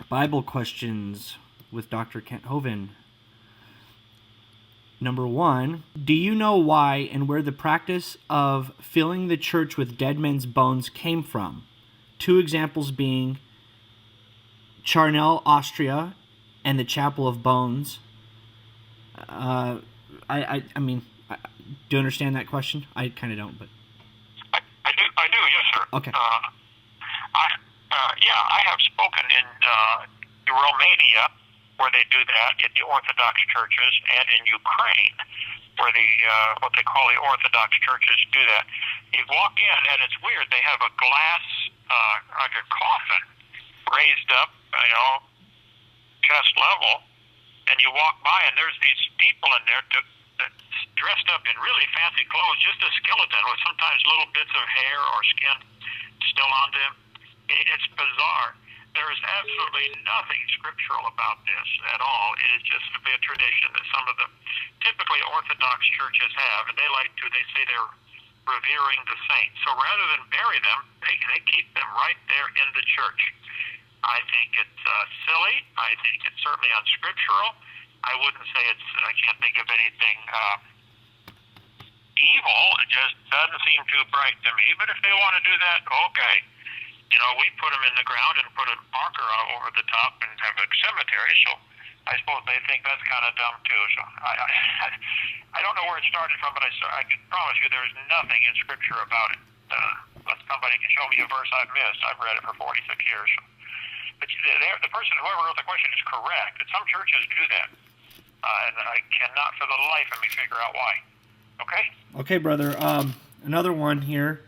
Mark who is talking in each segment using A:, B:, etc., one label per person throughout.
A: Bible questions with Dr. Kent Hovind. Number 1, do you know why and where the practice of filling the church with dead men's bones came from? 2 examples being Charnel, Austria, and the Chapel of Bones. I mean, do you understand that question? I kind of don't, but
B: I do, yes, sir.
A: Okay.
B: I have spoken in Romania, where they do that, in the Orthodox churches, and in Ukraine, where the what they call the Orthodox churches do that. You walk in, and it's weird. They have a glass, like a coffin, raised up, chest level, and you walk by, and there's these people in there dressed up in really fancy clothes, just a skeleton with sometimes little bits of hair or skin still on them. It's bizarre. There is absolutely nothing scriptural about this at all. It is just simply a tradition that some of the typically Orthodox churches have, and they say they're revering the saints. So rather than bury them, they keep them right there in the church. I think it's silly. I think it's certainly unscriptural. I wouldn't say I can't think of anything evil. It just doesn't seem too bright to me. But if they want to do that, okay. We put them in the ground and put a marker over the top and have a cemetery. So I suppose they think that's kind of dumb too. So I don't know where it started from, but I can promise you there's nothing in Scripture about it. Unless somebody can show me a verse I've missed. I've read it for 46 years. So. But the person, whoever wrote the question, is correct. That some churches do that, and I cannot for the life of me figure out why. Okay?
A: Okay, brother. Another one here.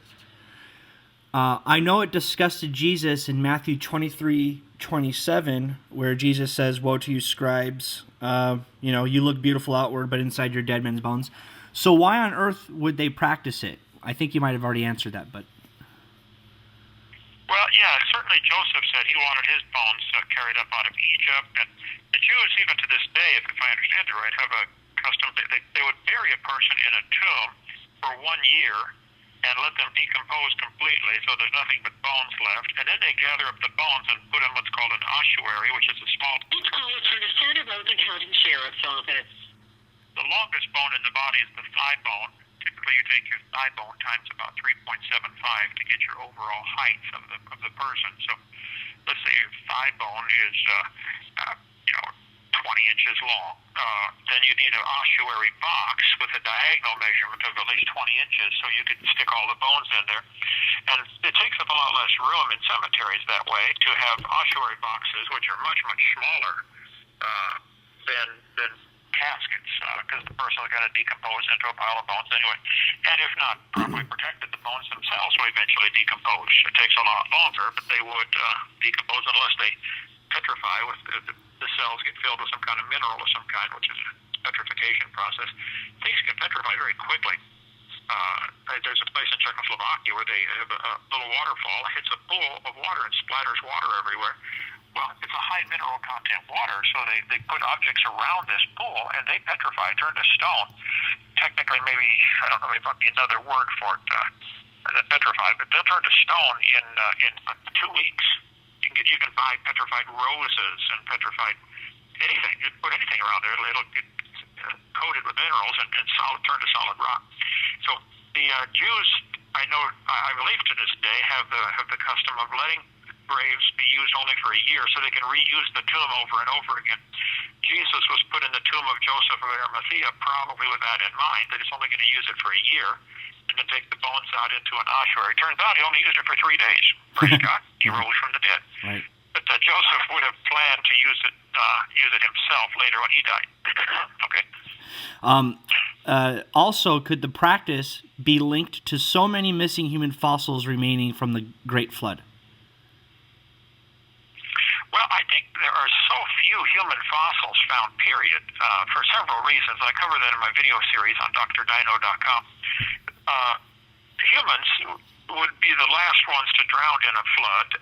A: I know it disgusted Jesus in Matthew 23:27, where Jesus says, "Woe to you, scribes! You look beautiful outward, but inside you're dead men's bones." So why on earth would they practice it? I think you might have already answered that, but...
B: Well, yeah, certainly Joseph said he wanted his bones carried up out of Egypt, and the Jews, even to this day, if I understand it right, have a custom. They would bury a person in a tomb for 1 year and let them decompose completely, so there's nothing but bones left, and then they gather up the bones and put in what's called an ossuary, which is a small...
C: This call is for the Center Road County Sheriff's Office.
B: The longest bone in the body is the thigh bone. Typically, you take your thigh bone times about 3.75 to get your overall height of the person. So, let's say your thigh bone is, 20 inches long. Then you need an ossuary box with a diagonal measurement of at least 20 inches, so you can stick all the bones in there. And it takes up a lot less room in cemeteries that way to have ossuary boxes, which are much, much smaller than caskets, because the person is going to decompose into a pile of bones anyway. And if not properly protected, the bones themselves will eventually decompose. It takes a lot longer, but they would decompose unless they petrify. The cells get filled with some kind of mineral of some kind, which is a petrification process. Things can petrify very quickly. There's a place in Czechoslovakia where they have a little waterfall, hits a pool of water and splatters water everywhere. Well, it's a high mineral content water, so they put objects around this pool and they petrify, turn to stone. Technically, maybe, I don't know, there might be another word for it than petrified, but they'll turn to stone in 2 weeks. You can buy petrified roses and petrified anything. You put anything around there, it'll get coated with minerals and turn to solid rock. So the Jews, I believe to this day, have the custom of letting graves be used only for a year so they can reuse the tomb over and over again. Jesus was put in the tomb of Joseph of Arimathea probably with that in mind, that he's only going to use it for a year and then take the bones out into an ossuary. Turns out he only used it for 3 days. Praise God. He rose from the dead.
A: Right.
B: But Joseph would have planned to use it himself later when he died. Okay.
A: Also, could the practice be linked to so many missing human fossils remaining from the Great Flood?
B: Well, I think there are so few human fossils found, period, for several reasons. I cover that in my video series on drdino.com. Humans would be the last ones to drown in a flood.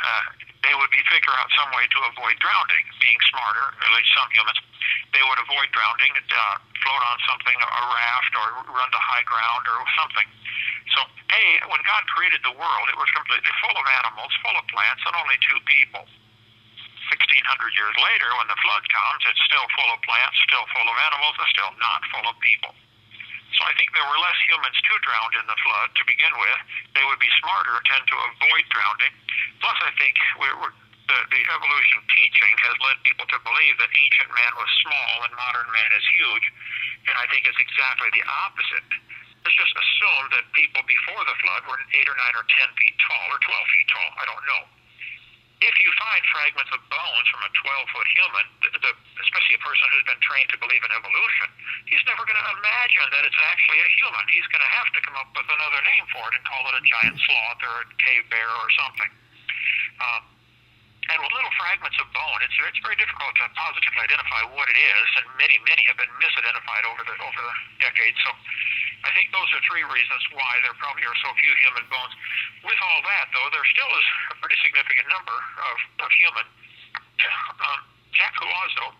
B: They would figure out some way to avoid drowning, being smarter, at least some humans. They would avoid drowning, float on something, a raft, or run to high ground or something. So, when God created the world, it was completely full of animals, full of plants, and only 2 people. 1,600 1,500 years later, when the flood comes, it's still full of plants, still full of animals, and still not full of people. So I think there were less humans to drown in the flood to begin with. They would be smarter, tend to avoid drowning. Plus, I think the evolution teaching has led people to believe that ancient man was small and modern man is huge. And I think it's exactly the opposite. Let's just assume that people before the flood were 8 or 9 or 10 feet tall or 12 feet tall. I don't know. If you find fragments of bones from a 12-foot human, especially a person who's been trained to believe in evolution, he's never going to imagine that it's actually a human. He's going to have to come up with another name for it and call it a giant sloth or a cave bear or something. And with little fragments of bone, it's very difficult to positively identify what it is, and many have been misidentified over the decades. So I think those are 3 reasons why there probably are so few human bones. With all that, though, there still is a pretty significant number of human. Jack Huazo,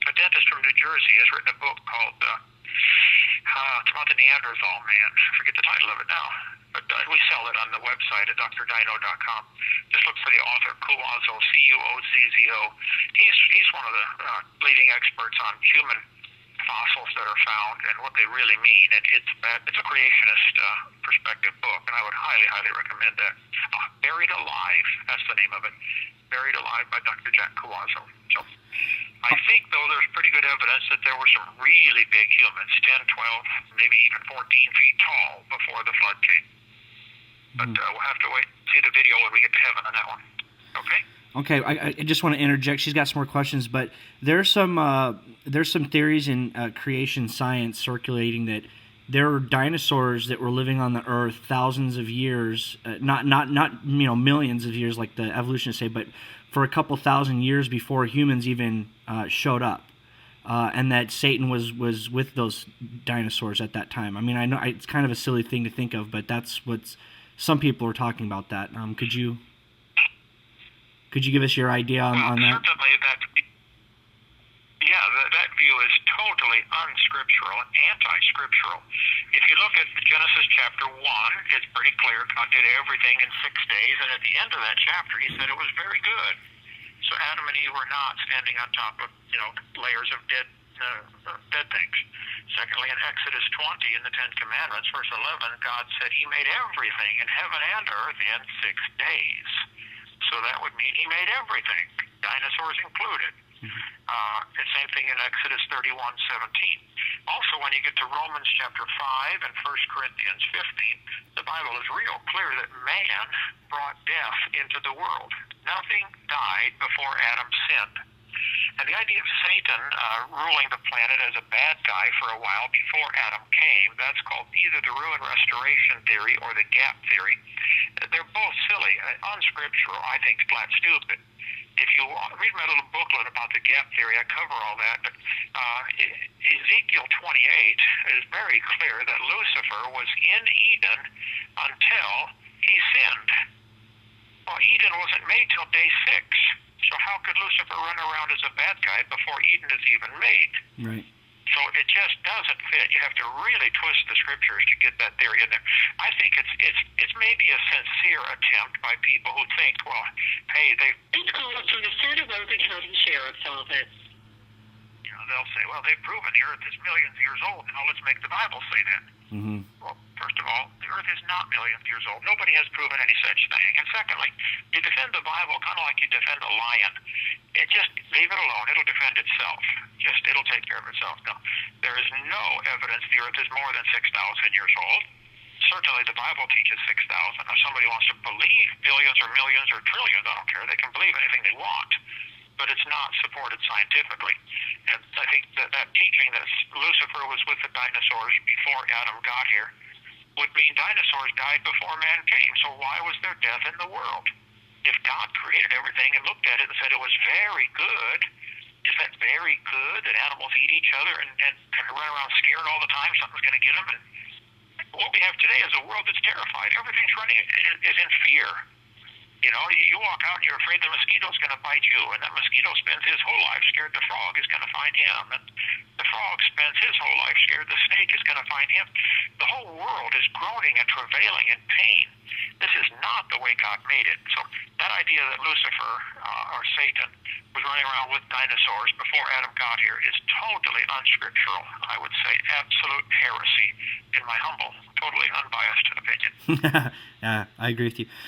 B: a dentist from New Jersey, has written a book called it's about the Neanderthal man. I forget the title of it now. But we sell it on the website at drdino.com. Just look for the author, Cuozzo, Cuozzo. He's one of the leading experts on human fossils that are found and what they really mean. It's a creationist perspective book, and I would highly recommend that. Buried Alive, that's the name of it. Buried Alive by Dr. Jack Cuozzo. So I think, though, there's pretty good evidence that there were some really big humans, 10, 12, maybe even 14 feet tall before the flood came. But we'll have to wait and see the video when we get to heaven on that one. Okay?
A: Okay, I just want to interject. She's got some more questions, but there's some theories in creation science circulating that there were dinosaurs that were living on the Earth thousands of years, not millions of years like the evolutionists say, but for a couple thousand years before humans even showed up, and that Satan was with those dinosaurs at that time. I mean, I know it's kind of a silly thing to think of, but that's what some people are talking about. That could you give us your idea on that?
B: Certainly, that view is totally unscriptural and anti-scriptural. If you look at Genesis chapter 1, it's pretty clear God did everything in 6 days, and at the end of that chapter, He said it was very good. So Adam and Eve were not standing on top of layers of dead things. Secondly, in Exodus 20, in the 10 Commandments, verse 11, God said He made everything in heaven and earth in 6 days. So that would mean He made everything, dinosaurs included. The same thing in Exodus 31:17. Also, when you get to Romans chapter 5 and 1 Corinthians 15, the Bible is real clear that man brought death into the world. Nothing died before Adam sinned. And the idea of Satan ruling the planet as a bad guy for a while before Adam came, that's called either the ruin restoration theory or the gap theory. They're both silly, unscriptural, I think flat stupid. If you read my little booklet about the gap theory, I cover all that. But Ezekiel 28 is very clear that Lucifer was in Eden until he sinned. Well, Eden wasn't made till day 6. So how could Lucifer run around as a bad guy before Eden is even made?
A: Right.
B: So it just doesn't fit. You have to really twist the scriptures to get that theory in there. I think it's maybe a sincere attempt by people who think, well, hey,
C: This call is from the Santa Rosa County Sheriff's Office.
B: They'll say, well, they've proven the earth is millions of years old. Now let's make the Bible say that.
A: Mm-hmm.
B: Well, first of all, the earth is not millions of years old. Nobody has proven any such thing. And secondly, you defend the Bible kind of like you defend a lion. Just leave it alone. It'll defend itself. It'll take care of itself. No, there is no evidence the earth is more than 6,000 years old. Certainly the Bible teaches 6,000. If somebody wants to believe billions or millions or trillions, I don't care. They can believe anything they want. But it's not supported scientifically. And I think that teaching that Lucifer was with the dinosaurs before Adam got here would mean dinosaurs died before man came. So why was there death in the world? If God created everything and looked at it and said it was very good, is that very good that animals eat each other and run around scared all the time something's going to get them? And what we have today is a world that's terrified. Everything's running is in fear. You walk out and you're afraid the mosquito's going to bite you, and that mosquito spends his whole life scared the frog is going to find him, and the frog spends his whole life scared the snake is going to find him. The whole world is groaning and travailing in pain. This is not the way God made it. So that idea that Lucifer or Satan was running around with dinosaurs before Adam got here is totally unscriptural. I would say absolute heresy in my humble, totally unbiased opinion.
A: Yeah, I agree with you.